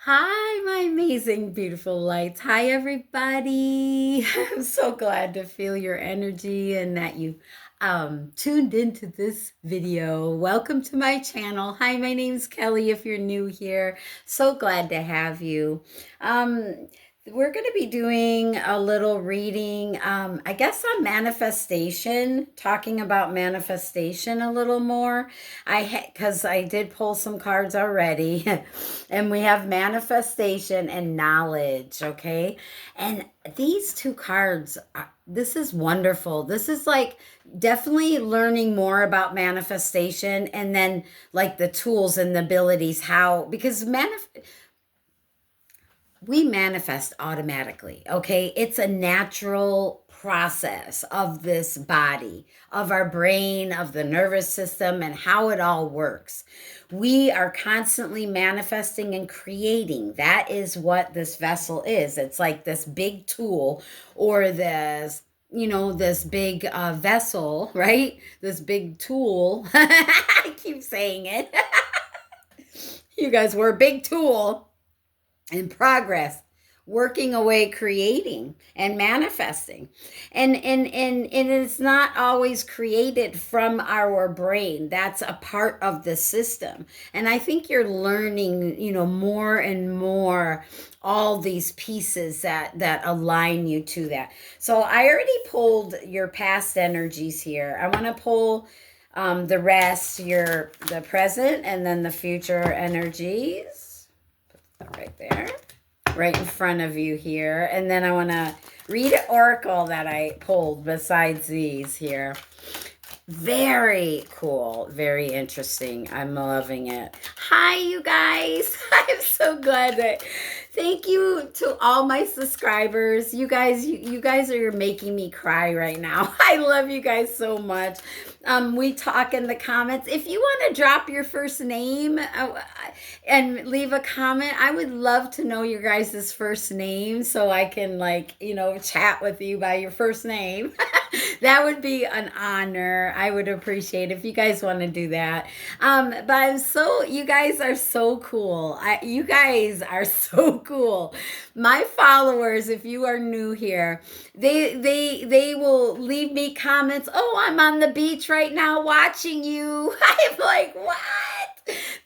Hi, my amazing, beautiful lights. Hi, everybody. I'm so glad to feel your energy and that you tuned into this video. Welcome to my channel. Hi, my name's Kelly. If you're new here, so glad to have you. Um, we're going to be doing a little reading, I guess, on manifestation, talking about manifestation a little more. Because I did pull some cards already. And we have manifestation and knowledge, okay? And these two cards, this is wonderful. This is like definitely learning more about manifestation and then like the tools and the abilities, how, because we manifest automatically, okay? It's a natural process of this body, of our brain, of the nervous system, and how it all works. We are constantly manifesting and creating. That is what this vessel is. It's like this big tool or this big vessel, right? This big tool. I keep saying it. You guys, we're a big tool in progress, working away, creating and manifesting. And it's not always created from our brain. That's a part of the system. And I think you're learning, more and more all these pieces that align you to that. So I already pulled your past energies here. I want to pull the rest, the present and then the future energies right there, right in front of you here. And then I want to read an oracle that I pulled besides these here. Very cool, very interesting. I'm loving it. Hi, you guys. I'm so glad that. Thank you to all my subscribers. You guys are making me cry right now. I love you guys so much. We talk in the comments. If you want to drop your first name and leave a comment, I would love to know your guys' first name so I can chat with you by your first name. That would be an honor. I would appreciate if you guys want to do that. But you guys are so cool. You guys are so cool. My followers, if you are new here, they will leave me comments. Oh, I'm on the beach right now watching you. I'm like, what?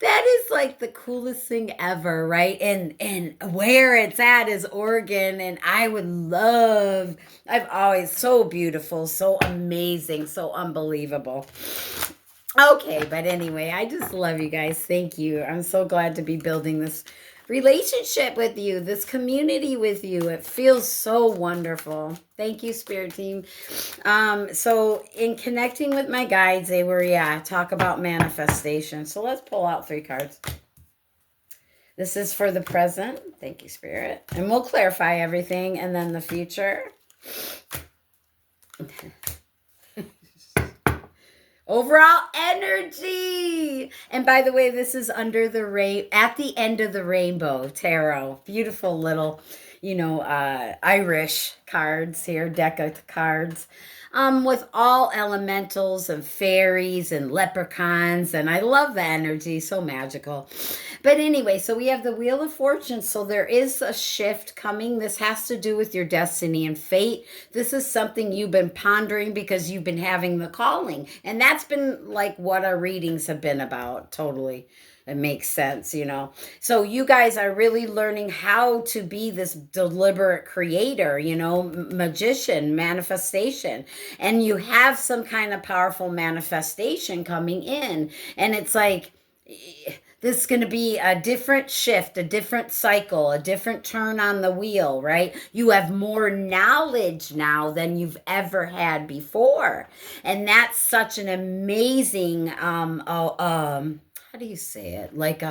That is like the coolest thing ever, right? And where it's at is Oregon, and I've always so beautiful, so amazing, so unbelievable. Okay, but anyway, I just love you guys. Thank you. I'm so glad to be building this relationship with you, this community with you. It feels so wonderful. Thank you, Spirit Team. So in connecting with my guides, they were, talk about manifestation. So let's pull out 3 cards. This is for the present. Thank you, Spirit. And we'll clarify everything and then the future. Overall energy. And by the way, this is at the end of the rainbow tarot. Beautiful little, Irish cards here, deck of cards. With all elementals and fairies and leprechauns, and I love the energy, so magical. But anyway, so we have the Wheel of Fortune, so there is a shift coming. This has to do with your destiny and fate. This is something you've been pondering because you've been having the calling, and that's been like what our readings have been about. Totally. It makes sense. So you guys are really learning how to be this deliberate creator, magician, manifestation. And you have some kind of powerful manifestation coming in. And it's like, this is going to be a different shift, a different cycle, a different turn on the wheel, right? You have more knowledge now than you've ever had before. And that's such an amazing, how do you say it? Like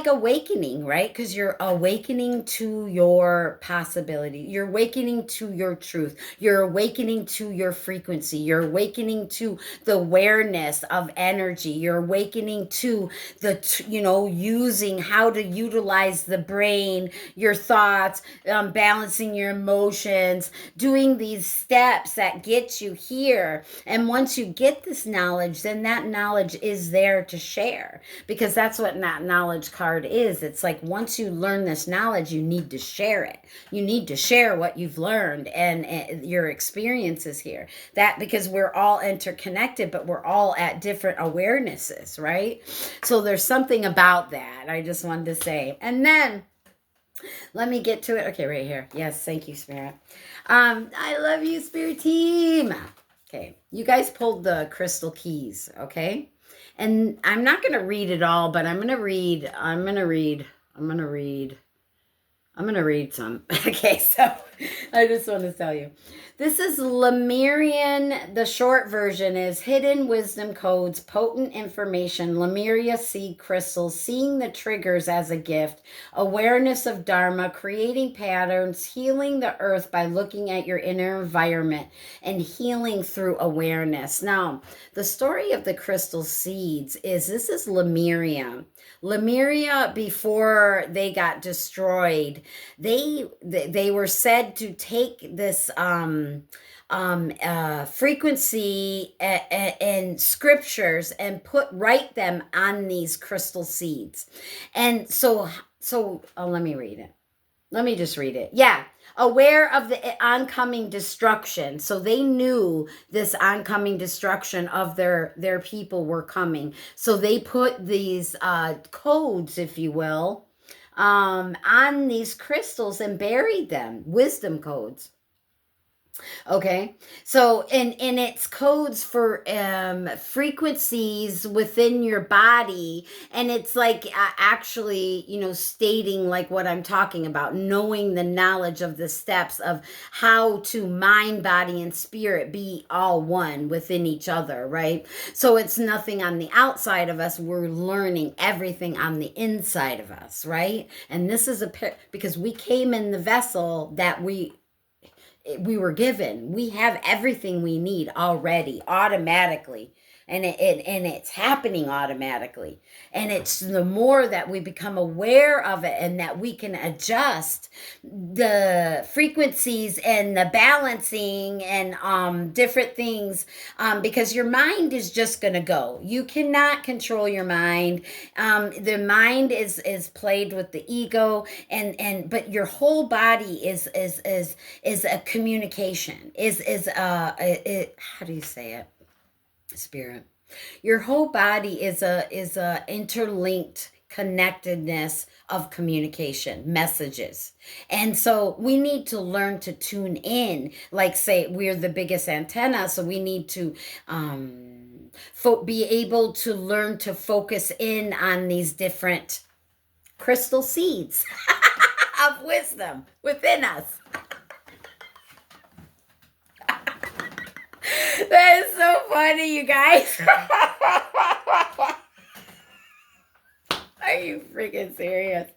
awakening, right? Because you're awakening to your possibility. You're awakening to your truth. You're awakening to your frequency. You're awakening to the awareness of energy. You're awakening to using how to utilize the brain, your thoughts, balancing your emotions, doing these steps that get you here. And once you get this knowledge, then that knowledge is there to share, because that's what that knowledge knowledge card is. It's like once you learn this knowledge, you need to share it. You need to share what you've learned and your experiences here. That because we're all interconnected, but we're all at different awarenesses, right? So there's something about that I just wanted to say. And then let me get to it. Okay, right here. Yes, thank you, Spirit. I love you, Spirit Team. Okay, you guys pulled the crystal keys, okay? And I'm not going to read it all, but I'm going to read some. Okay, so I just want to tell you. This is Lemurian. The short version is Hidden Wisdom Codes, Potent Information, Lemuria Seed Crystals, Seeing the Triggers as a Gift, Awareness of Dharma, Creating Patterns, Healing the Earth by looking at your inner environment, and healing through awareness. Now, the story of the crystal seeds is this is Lemuria. Lemuria, before they got destroyed, they were said to take this frequency and scriptures and write them on these crystal seeds. And so let me read it. Let me just read it. Yeah. Aware of the oncoming destruction. So they knew this oncoming destruction of their people were coming. So they put these codes, if you will, on these crystals and buried them, wisdom codes. Okay, so and it's codes for frequencies within your body, and it's like actually, stating like what I'm talking about, knowing the knowledge of the steps of how to mind, body, and spirit be all one within each other, right? So it's nothing on the outside of us, we're learning everything on the inside of us, right? And this is because we came in the vessel that we were given. We have everything we need already, automatically. And it's happening automatically. And it's the more that we become aware of it and that we can adjust the frequencies and the balancing and different things, because your mind is just going to go. You cannot control your mind. The mind is played with the ego, but your whole body is a communication. How do you say it? Spirit. Your whole body is a interlinked connectedness of communication, messages. And so we need to learn to tune in. Like, say, we're the biggest antenna, so we need to be able to learn to focus in on these different crystal seeds of wisdom within us. That is so funny, you guys. Are you freaking serious?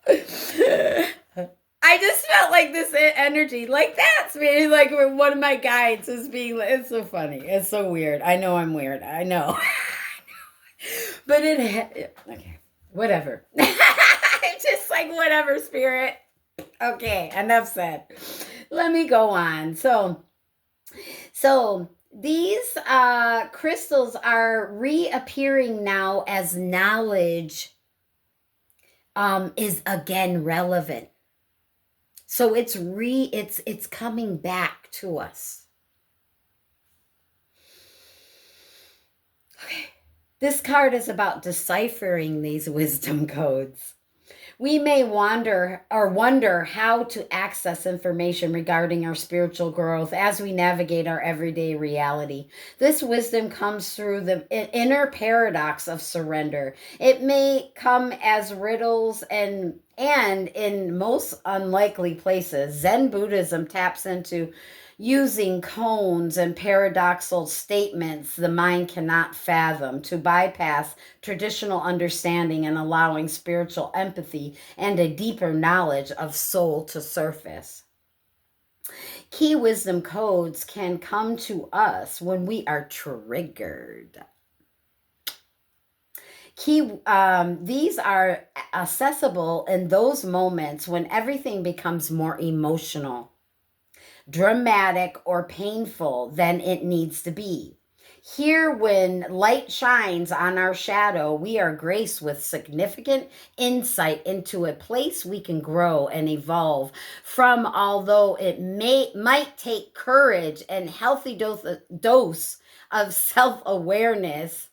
I just felt like this energy, like that's me, like one of my guides is being, it's so funny. It's so weird. I know I'm weird. I know. But okay, whatever. It's just like, whatever, Spirit. Okay, enough said. Let me go on. So these crystals are reappearing now as knowledge is again relevant. So it's coming back to us. Okay. This card is about deciphering these wisdom codes. We may wonder how to access information regarding our spiritual growth as we navigate our everyday reality. This wisdom comes through the inner paradox of surrender. It may come as riddles and in most unlikely places, Zen Buddhism taps into using cones and paradoxical statements the mind cannot fathom to bypass traditional understanding and allowing spiritual empathy and a deeper knowledge of soul to surface. Key wisdom codes can come to us when we are triggered. These are accessible in those moments when everything becomes more emotional, dramatic, or painful than it needs to be. Here, when light shines on our shadow, we are graced with significant insight into a place we can grow and evolve from, although it might take courage and healthy dose of self-awareness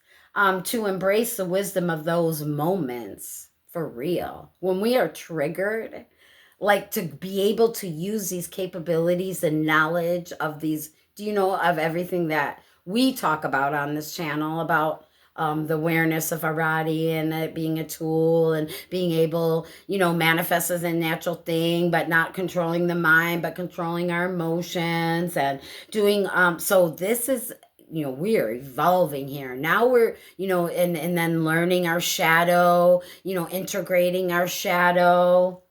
to embrace the wisdom of those moments. For real. When we are triggered, like to be able to use these capabilities and knowledge of these, do you know, of everything that we talk about on this channel about the awareness of our body and it being a tool and being able, manifest as a natural thing, but not controlling the mind, but controlling our emotions and doing, so this is, we're evolving here. Now we're, and then learning our shadow, integrating our shadow.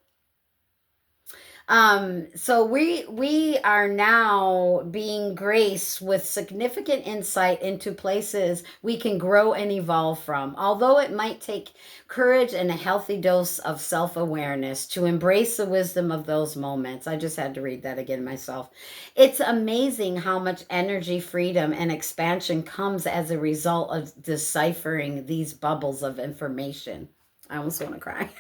So we are now being graced with significant insight into places we can grow and evolve from. Although it might take courage and a healthy dose of self-awareness to embrace the wisdom of those moments. I just had to read that again myself. It's amazing how much energy, freedom, and expansion comes as a result of deciphering these bubbles of information. I almost want to cry.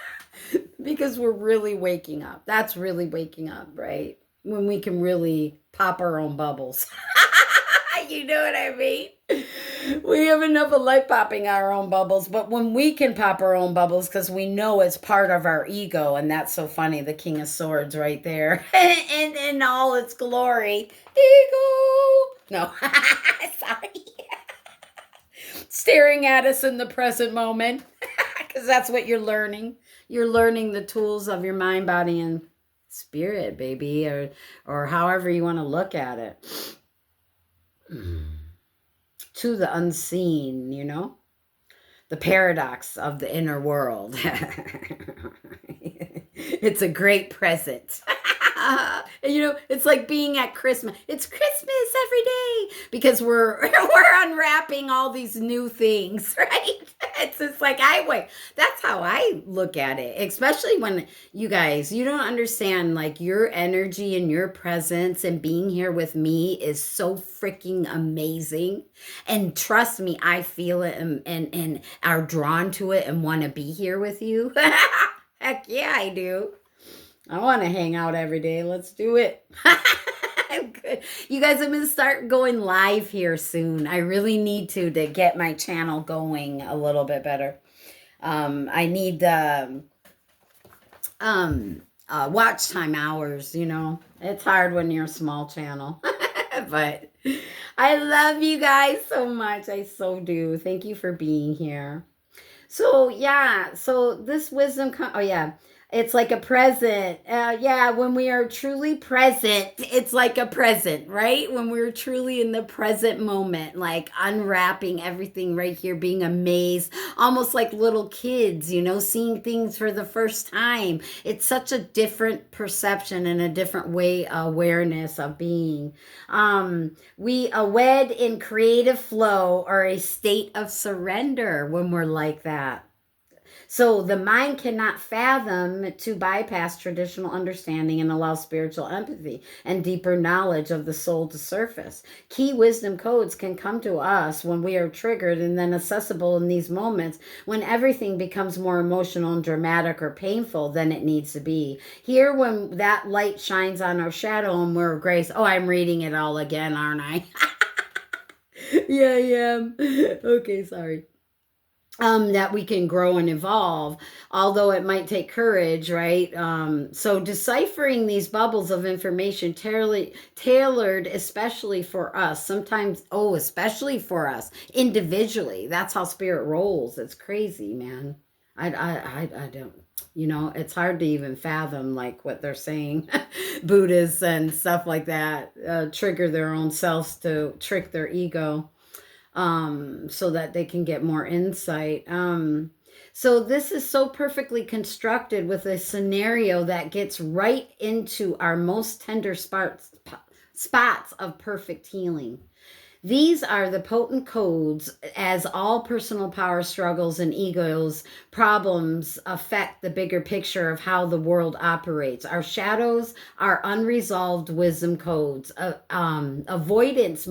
Because we're really waking up. That's really waking up, right? When we can really pop our own bubbles. You know what I mean? We have enough of life popping our own bubbles, but when we can pop our own bubbles because we know it's part of our ego, and that's so funny, the King of Swords right there, and in all its glory, ego. No, sorry. Staring at us in the present moment, because that's what you're learning. You're learning the tools of your mind, body, and spirit, baby, or however you want to look at it. To the unseen, the paradox of the inner world. It's a great present. It's like being at Christmas. It's Christmas every day because we're unwrapping all these new things, right? It's just like that's how I look at it, especially when you guys, you don't understand, like, your energy and your presence and being here with me is so freaking amazing. And trust me, I feel it and are drawn to it and want to be here with you. Heck yeah, I do. I want to hang out every day. Let's do it. Good. You guys, I'm going to start going live here soon. I really need to get my channel going a little bit better. I need the watch time hours, It's hard when you're a small channel. But I love you guys so much. I so do. Thank you for being here. So, yeah. So this wisdom, oh, yeah. It's like a present. Yeah, when we are truly present, it's like a present, right? When we're truly in the present moment, like unwrapping everything right here, being amazed, almost like little kids, seeing things for the first time. It's such a different perception and a different way, awareness of being. We wed in creative flow or a state of surrender when we're like that. So the mind cannot fathom to bypass traditional understanding and allow spiritual empathy and deeper knowledge of the soul to surface. Key wisdom codes can come to us when we are triggered and then accessible in these moments when everything becomes more emotional and dramatic or painful than it needs to be. Here, when that light shines on our shadow and we're grace. Oh, I'm reading it all again, aren't I? Yeah, I am. Okay, sorry. That we can grow and evolve, although it might take courage, right? So deciphering these bubbles of information tailored especially for us, sometimes, especially for us individually. That's how spirit rolls. It's crazy, man. I don't, it's hard to even fathom like what they're saying. Buddhists and stuff like that trigger their own selves to trick their ego. So that they can get more insight. So this is so perfectly constructed with a scenario that gets right into our most tender spots of perfect healing. These are the potent codes as all personal power struggles and egos problems affect the bigger picture of how the world operates. Our shadows are unresolved wisdom codes. Avoidance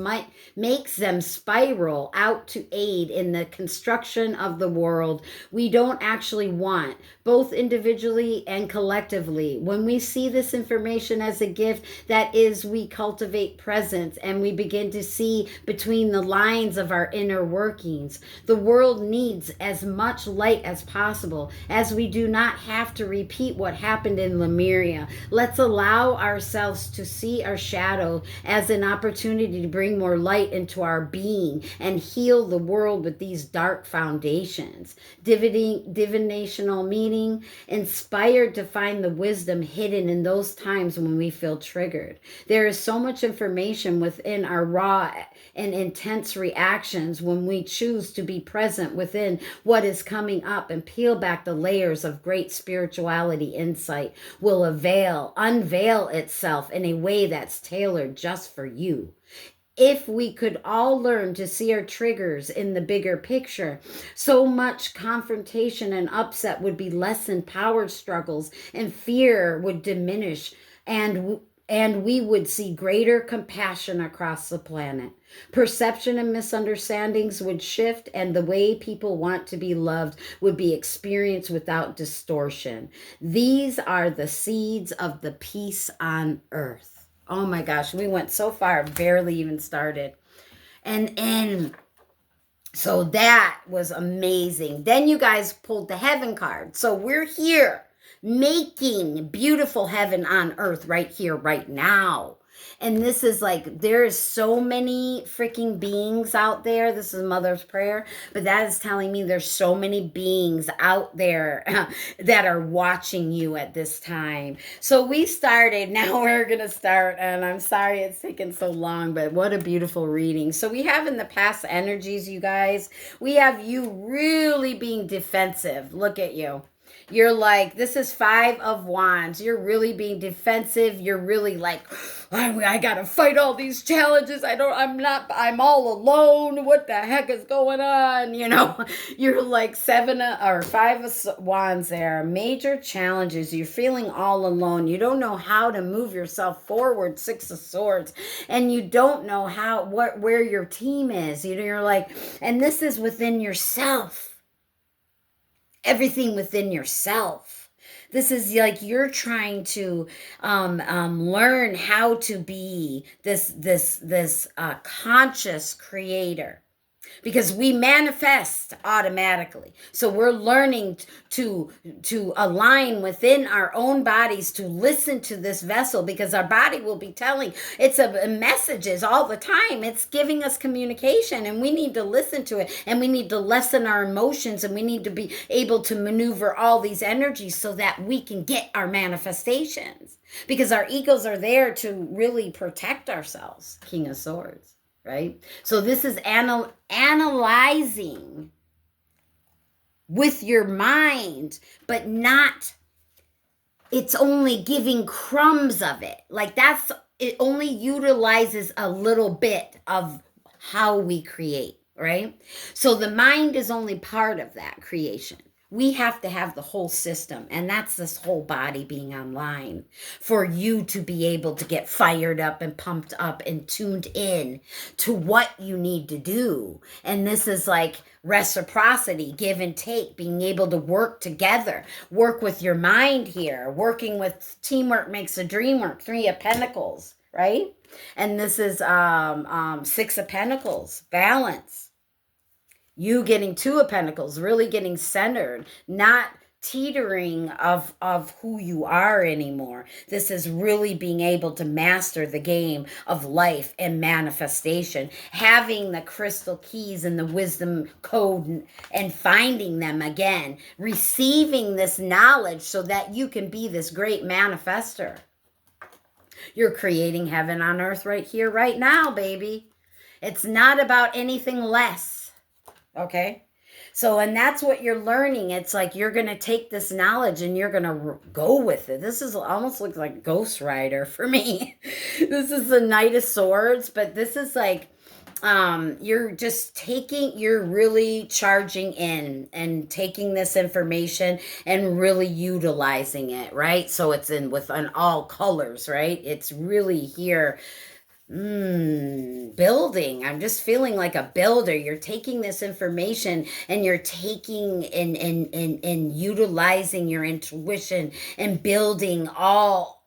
makes them spiral out to aid in the construction of the world we don't actually want, both individually and collectively. When we see this information as a gift, that is, we cultivate presence and we begin to see between the lines of our inner workings. The world needs as much light as possible, as we do not have to repeat what happened in Lemuria. Let's allow ourselves to see our shadow as an opportunity to bring more light into our being and heal the world with these dark foundations. Divinational meaning, inspired to find the wisdom hidden in those times when we feel triggered. There is so much information within our raw and intense reactions when we choose to be present within what is coming up and peel back the layers of great spirituality insight will unveil itself in a way that's tailored just for you. If we could all learn to see our triggers in the bigger picture, so much confrontation and upset would be lessened, power struggles and fear would diminish, and we would see greater compassion across the planet. Perception and misunderstandings would shift, and the way people want to be loved would be experienced without distortion. These are the seeds of the peace on earth. Oh my gosh, we went so far, barely even started. And so that was amazing. Then you guys pulled the heaven card. So we're here making beautiful heaven on earth right here, right now. And this is like, there's so many freaking beings out there. This is Mother's Prayer, but that is telling me there's so many beings out there that are watching you at this time. So we started, now we're going to start, and I'm sorry it's taken so long, but what a beautiful reading. So we have in the past energies, you guys, we have you really being defensive. Look at you. You're like, this is 5 of Wands. You're really being defensive. You're really like, I gotta fight all these challenges. I'm all alone. What the heck is going on? You know, you're like 7 or 5 of Wands there. Major challenges. You're feeling all alone. You don't know how to move yourself forward. 6 of Swords. And you don't know where your team is. You know, you're like, and this is within yourself. Everything within yourself. This is like you're trying to learn how to be this conscious creator, because we manifest automatically. So we're learning to align within our own bodies, to listen to this vessel, because our body will be telling it's messages all the time. It's giving us communication, and we need to listen to it, and we need to lessen our emotions, and we need to be able to maneuver all these energies so that we can get our manifestations, because our egos are there to really protect ourselves. King of Swords. Right? So this is analyzing with your mind, but not, it's only giving crumbs of it. Like it only utilizes a little bit of how we create, right? So the mind is only part of that creation. We have to have the whole system, and that's this whole body being online for you to be able to get fired up and pumped up and tuned in to what you need to do. And this is like reciprocity, give and take, being able to work together, work with your mind here, working with teamwork makes the dream work. 3 of Pentacles, right? And this is 6 of Pentacles, balance. You getting 2 of Pentacles, really getting centered, not teetering of who you are anymore. This is really being able to master the game of life and manifestation, having the crystal keys and the wisdom code and finding them again, receiving this knowledge so that you can be this great manifester. You're creating heaven on earth right here, right now, baby. It's not about anything less. Okay. So, and that's what you're learning. It's like you're going to take this knowledge and you're going to go with it. This is almost looks like Ghost Rider for me. This is the Knight of Swords, but this is like you're really charging in and taking this information and really utilizing it, right? So it's in with on all colors, right? It's really here. Building. I'm just feeling like a builder. You're taking this information and you're taking and utilizing your intuition and building all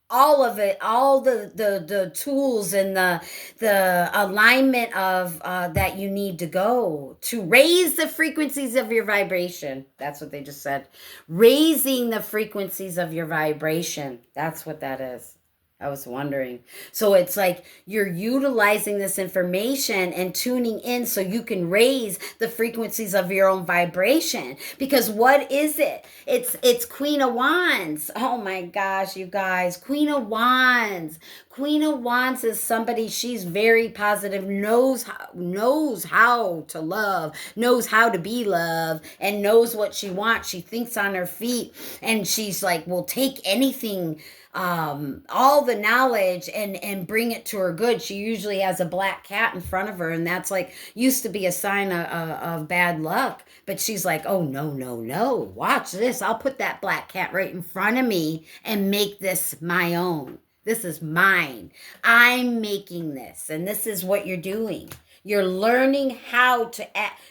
of it, all the tools and the alignment of that you need to go to raise the frequencies of your vibration. That's what they just said. Raising the frequencies of your vibration. That's what that is. I was wondering. So it's like you're utilizing this information and tuning in so you can raise the frequencies of your own vibration. Because what is it? It's Queen of Wands. Oh my gosh, you guys. Queen of Wands. Queen of Wands is somebody, she's very positive, knows how to love, knows how to be loved, and knows what she wants. She thinks on her feet, and she's like, will take anything, all the knowledge and bring it to her good. She usually has a black cat in front of her, and that's like used to be a sign of bad luck, but she's like, oh no, no, no, watch this, I'll put that black cat right in front of me and make this my own. This is mine. I'm making this, and this is what you're doing. You're learning how to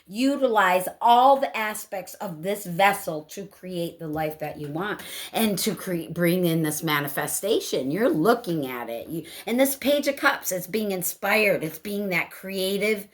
utilize all the aspects of this vessel to create the life that you want and to bring in this manifestation. You're looking at it. And this Page of Cups, it's being inspired. It's being that creative.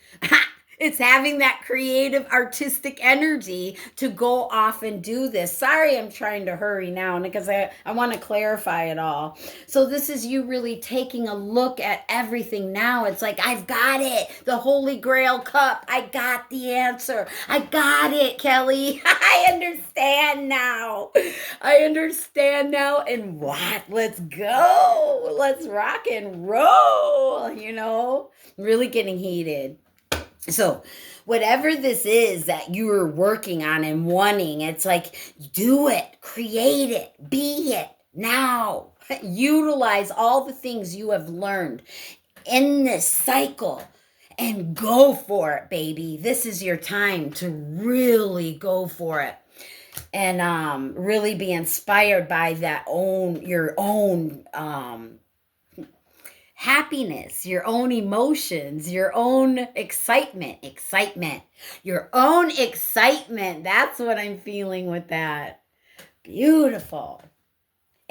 It's having that creative, artistic energy to go off and do this. Sorry, I'm trying to hurry now because I want to clarify it all. So this is you really taking a look at everything now. It's like, I've got it. The Holy Grail cup. I got the answer. I got it, Kelly. I understand now. I understand now. And what? Let's go. Let's rock and roll, really getting heated. So whatever this is that you're working on and wanting, it's like, do it, create it, be it now. Utilize all the things you have learned in this cycle and go for it, baby. This is your time to really go for it. And really be inspired by your own happiness, your own emotions, your own excitement, your own excitement. That's what I'm feeling with that. Beautiful.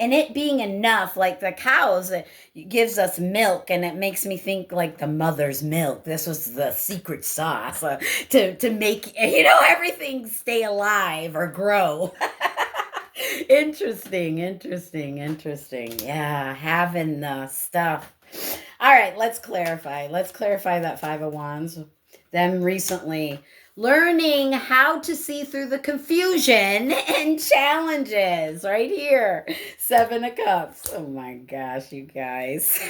And it being enough, like the cows, it gives us milk, and it makes me think like the mother's milk. This was the secret sauce to make, everything stay alive or grow. Interesting. Yeah, having the stuff. All right, let's clarify. Let's clarify that Five of Wands. Them recently learning how to see through the confusion and challenges right here. Seven of Cups. Oh my gosh, you guys.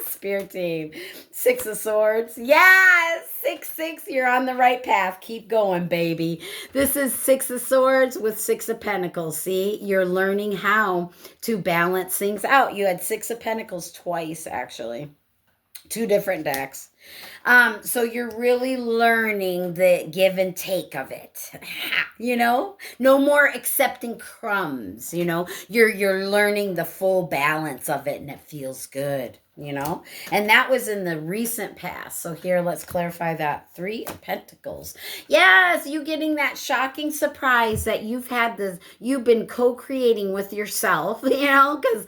Spirit team. Six of Swords. Yes, 6-6. You're on the right path. Keep going, baby. This is Six of Swords with Six of Pentacles. See, you're learning how to balance things out. You had Six of Pentacles twice, actually. Two different decks. So you're really learning the give and take of it. No more accepting crumbs. You're learning the full balance of it, and it feels good. And that was in the recent past. So here, let's clarify that. Three of Pentacles. Yes, you getting that shocking surprise that you've been co-creating with yourself, because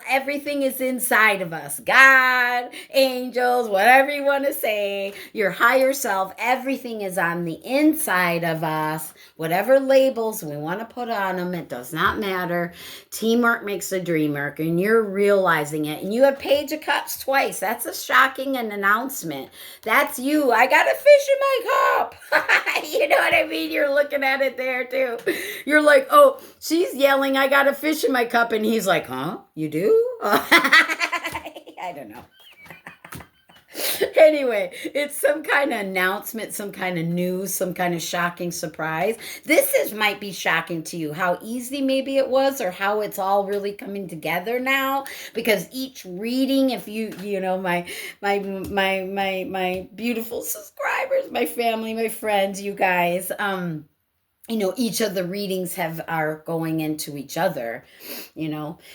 everything is inside of us. God, angels, whatever you want to say, your higher self, everything is on the inside of us. Whatever labels we want to put on them, it does not matter. Teamwork makes the dream work, and you're realizing it. And you have Page of Cups twice. That's a shocking announcement. That's you. I got a fish in my cup. You know what I mean? You're looking at it there too. You're like, oh, she's yelling, I got a fish in my cup. And he's like, huh? You do? I don't know. Anyway, it's some kind of announcement, some kind of news, some kind of shocking surprise. This is might be shocking to you how easy maybe it was or how it's all really coming together now because each reading if you know my beautiful subscribers, my family, my friends, you guys each of the readings have are going into each other,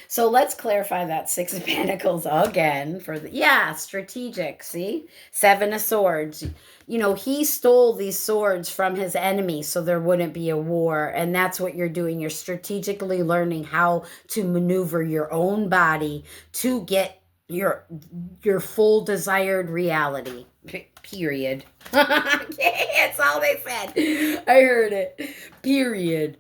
so let's clarify that Six of Pentacles again for the strategic. See, Seven of Swords. He stole these swords from his enemy so there wouldn't be a war, and that's what you're doing. You're strategically learning how to maneuver your own body to get your full desired reality. Period. Okay, that's all they said. I heard it. Period.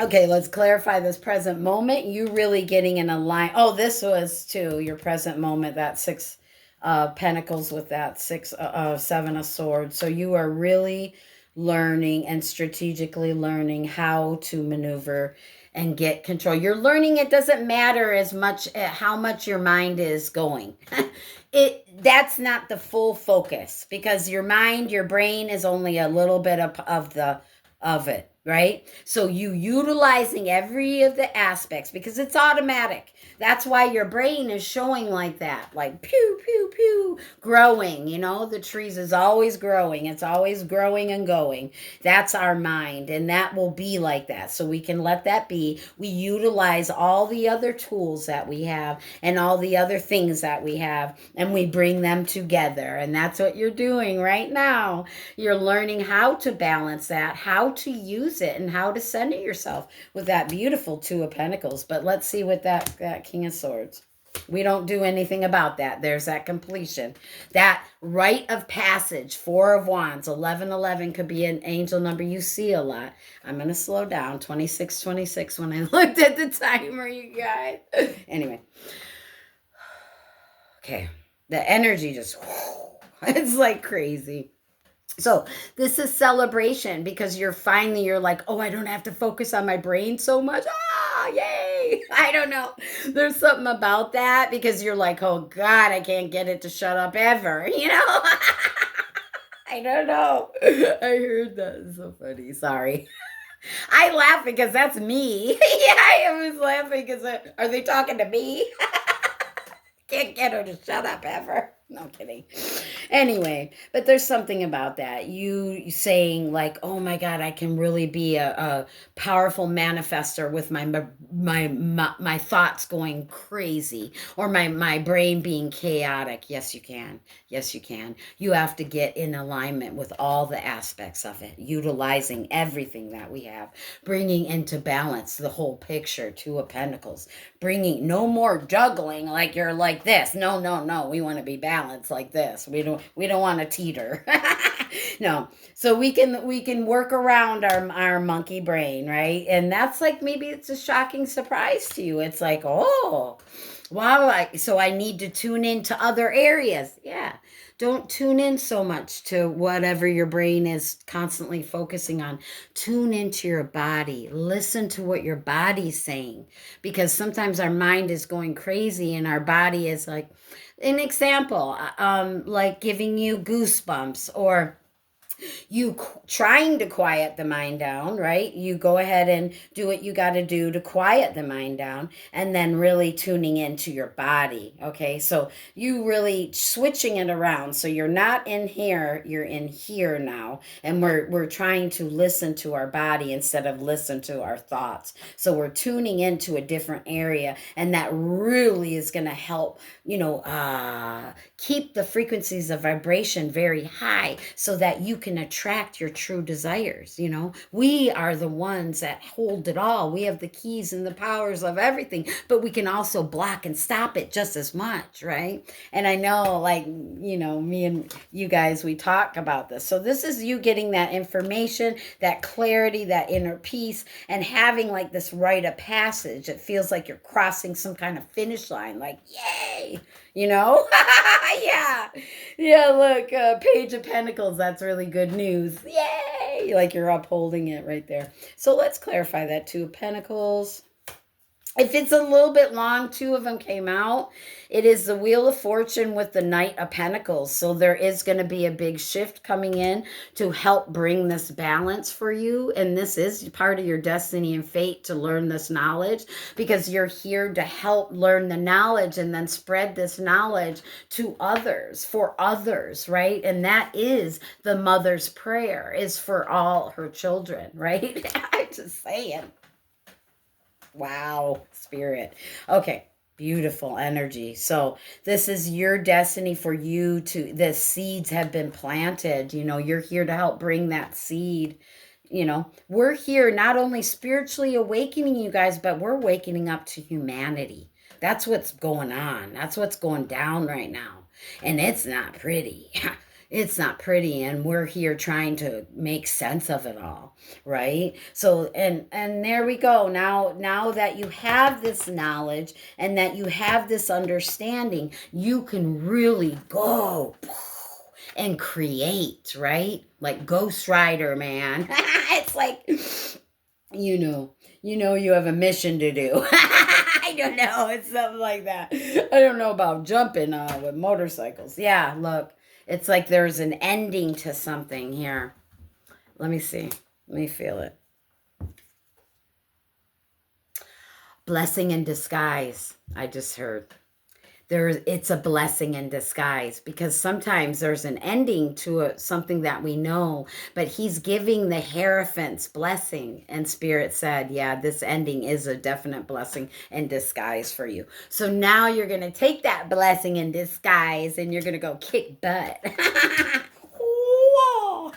Okay, let's clarify this present moment. You really getting in a line. Oh, this was too your present moment. That Six Pentacles with that Seven of Swords. So you are really learning and strategically learning how to maneuver and get control. You're learning it doesn't matter as much how much your mind is going. That's not the full focus because your mind, your brain is only a little bit of it, right? So you utilizing every of the aspects because it's automatic. That's why your brain is showing like that, like pew, pew, pew, growing. The trees is always growing. It's always growing and going. That's our mind, and that will be like that. So we can let that be. We utilize all the other tools that we have and all the other things that we have, and we bring them together. And that's what you're doing right now. You're learning how to balance that, how to use it, and how to center yourself with that beautiful Two of Pentacles. But let's see what that King of Swords. We don't do anything about that. There's that completion. That rite of passage, Four of Wands, 1111 could be an angel number you see a lot. I'm going to slow down. 2626 when I looked at the timer, you guys. Anyway. Okay. The energy just, it's like crazy. So this is celebration because you're like, oh, I don't have to focus on my brain so much. Ah, yay. I don't know. There's something about that because you're like, oh God, I can't get it to shut up ever. I don't know. I heard that. It's so funny. Sorry. I laugh because that's me. Yeah, I was laughing because are they talking to me? Can't get her to shut up ever. No kidding. Anyway, but there's something about that. You saying like, oh my God, I can really be a powerful manifester with my thoughts going crazy or my brain being chaotic. Yes, you can. Yes, you can. You have to get in alignment with all the aspects of it, utilizing everything that we have, bringing into balance the whole picture, Two of Pentacles, bringing no more juggling like you're like this. No, no, no. We want to be balanced like this. We don't want to teeter. No. So we can work around our monkey brain, right? And that's like maybe it's a shocking surprise to you. It's like, oh, wow, so I need to tune into other areas. Yeah. Don't tune in so much to whatever your brain is constantly focusing on. Tune into your body. Listen to what your body's saying. Because sometimes our mind is going crazy and our body is like, an example, like giving you goosebumps or trying to quiet the mind down, right? You go ahead and do what you got to do to quiet the mind down and then really tuning into your body. Okay. So you really switching it around. So you're not in here, you're in here now. And we're trying to listen to our body instead of listen to our thoughts. So we're tuning into a different area, and that really is going to help, keep the frequencies of vibration very high so that you can attract your true desires. We are the ones that hold it all. We have the keys and the powers of everything, but we can also block and stop it just as much, right? And I know, like, me and you guys, we talk about this. So this is you getting that information, that clarity, that inner peace, and having like this rite of passage. It feels like you're crossing some kind of finish line, like, yay, yeah. Yeah, look, Page of Pentacles, that's really good news. Yay! Like you're upholding it right there. So let's clarify that. Two of Pentacles. If it's a little bit long, two of them came out. It is the Wheel of Fortune with the Knight of Pentacles. So there is going to be a big shift coming in to help bring this balance for you. And this is part of your destiny and fate to learn this knowledge, because you're here to help learn the knowledge and then spread this knowledge to others, for others, right? And that is the mother's prayer, is for all her children, right? I'm just saying. Wow, spirit. Okay, beautiful energy. So, this is your destiny for you to, the seeds have been planted. You're here to help bring that seed. We're here not only spiritually awakening you guys, but we're wakening up to humanity. That's what's going on. That's what's going down right now. And it's not pretty. It's not pretty, and we're here trying to make sense of it all, right? So, and there we go. Now that you have this knowledge and that you have this understanding, you can really go and create, right? Like Ghost Rider, man. It's like, you have a mission to do. I don't know. It's something like that. I don't know about jumping with motorcycles. Yeah, look. It's like there's an ending to something here. Let me see. Let me feel it. Blessing in disguise, I just heard. It's a blessing in disguise, because sometimes there's an ending to something that we know, but he's giving the Hierophant's blessing, and Spirit said, yeah, this ending is a definite blessing in disguise for you. So now you're going to take that blessing in disguise and you're going to go kick butt. Whoa.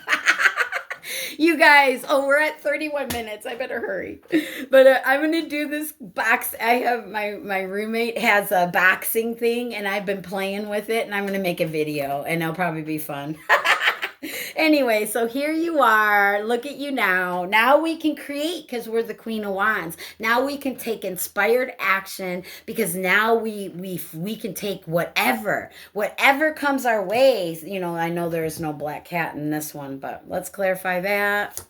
You guys, we're at 31 minutes. I better hurry. But I'm going to do this box. I have my roommate has a boxing thing, and I've been playing with it, and I'm going to make a video, and it'll probably be fun. Anyway, so here you are. Look at you now. Now we can create, because we're the Queen of Wands. Now we can take inspired action, because now we can take whatever comes our way. I know there's no black cat in this one, but let's clarify that.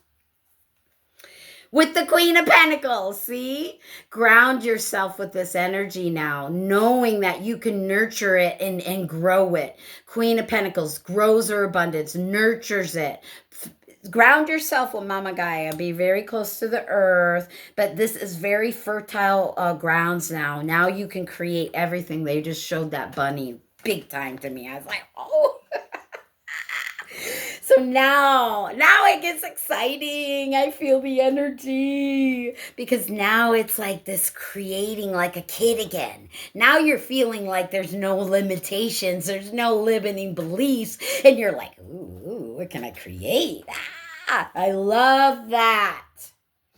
With the Queen of Pentacles, see? Ground yourself with this energy now, knowing that you can nurture it and grow it. Queen of Pentacles grows her abundance, nurtures it. Ground yourself with Mama Gaia. Be very close to the earth. But this is very fertile grounds now. Now you can create everything. They just showed that bunny big time to me. I was like, oh. So now it gets exciting. I feel the energy, because now it's like this creating like a kid again. Now you're feeling like there's no limitations. There's no limiting beliefs. And you're like, ooh, what can I create? I love that.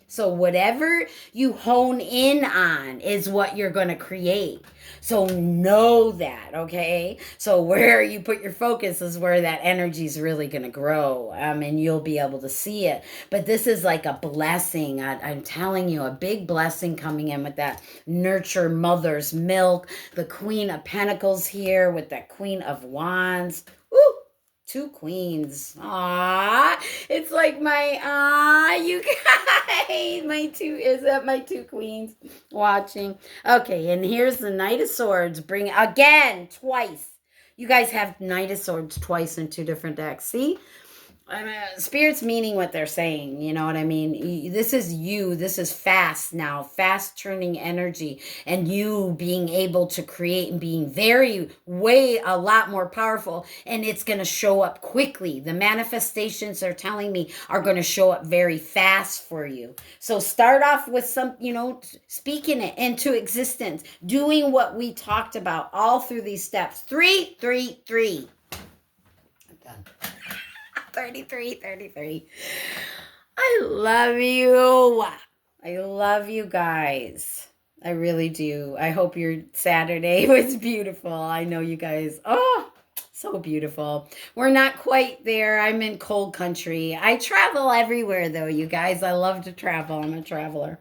So whatever you hone in on is what you're going to create. So know that, okay? So where you put your focus is where that energy is really going to grow, and you'll be able to see it. But this is like a blessing. I'm telling you, a big blessing coming in with that nurture mother's milk. The Queen of Pentacles here with that Queen of Wands. Woo! Two queens. It's like you guys, my two queens watching. Okay, and here's the Knight of Swords. Bring again, twice. You guys have Knight of Swords twice in two different decks. See? Spirit's meaning what they're saying. You know what I mean? This is you. This is fast now. Fast turning energy. And you being able to create and being a lot more powerful. And it's going to show up quickly. The manifestations they're telling me are going to show up very fast for you. So start off with some, speaking it into existence. Doing what we talked about all through these steps. 3, 3, 3. I'm done. 33. I love you. I love you guys. I really do. I hope your Saturday was beautiful. I know you guys. Oh, so beautiful. We're not quite there. I'm in cold country. I travel everywhere, though, you guys. I love to travel. I'm a traveler.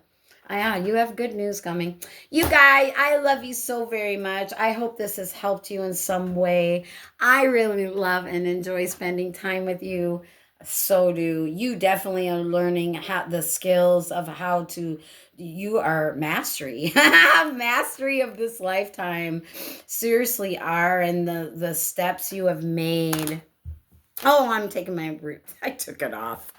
Yeah, you have good news coming. You guys, I love you so very much. I hope this has helped you in some way. I really love and enjoy spending time with you. So do you. Definitely are learning how the skills of how to, you are mastery. Mastery of this lifetime. Seriously are, and the steps you have made. Oh, I'm taking my root. I took it off.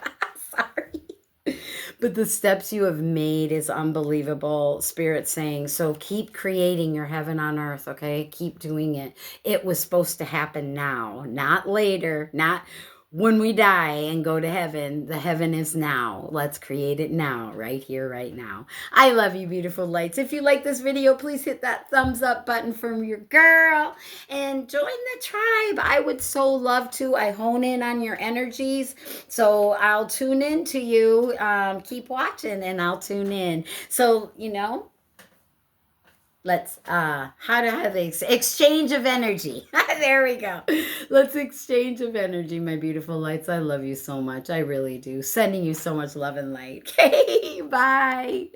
Sorry. But the steps you have made is unbelievable. Spirit saying, so keep creating your heaven on earth, okay? Keep doing it. It was supposed to happen now, not later, not when we die and go to heaven. The heaven is now. Let's create it now, right here, right now. I love you, beautiful lights. If you like this video, please hit that thumbs up button from your girl and join the tribe. I would so love to. I hone in on your energies. So I'll tune in to you. Keep watching and I'll tune in. So, let's how to have the exchange of energy. There we go. Let's exchange of energy, my beautiful lights. I love you so much. I really do. Sending you so much love and light. Okay, bye.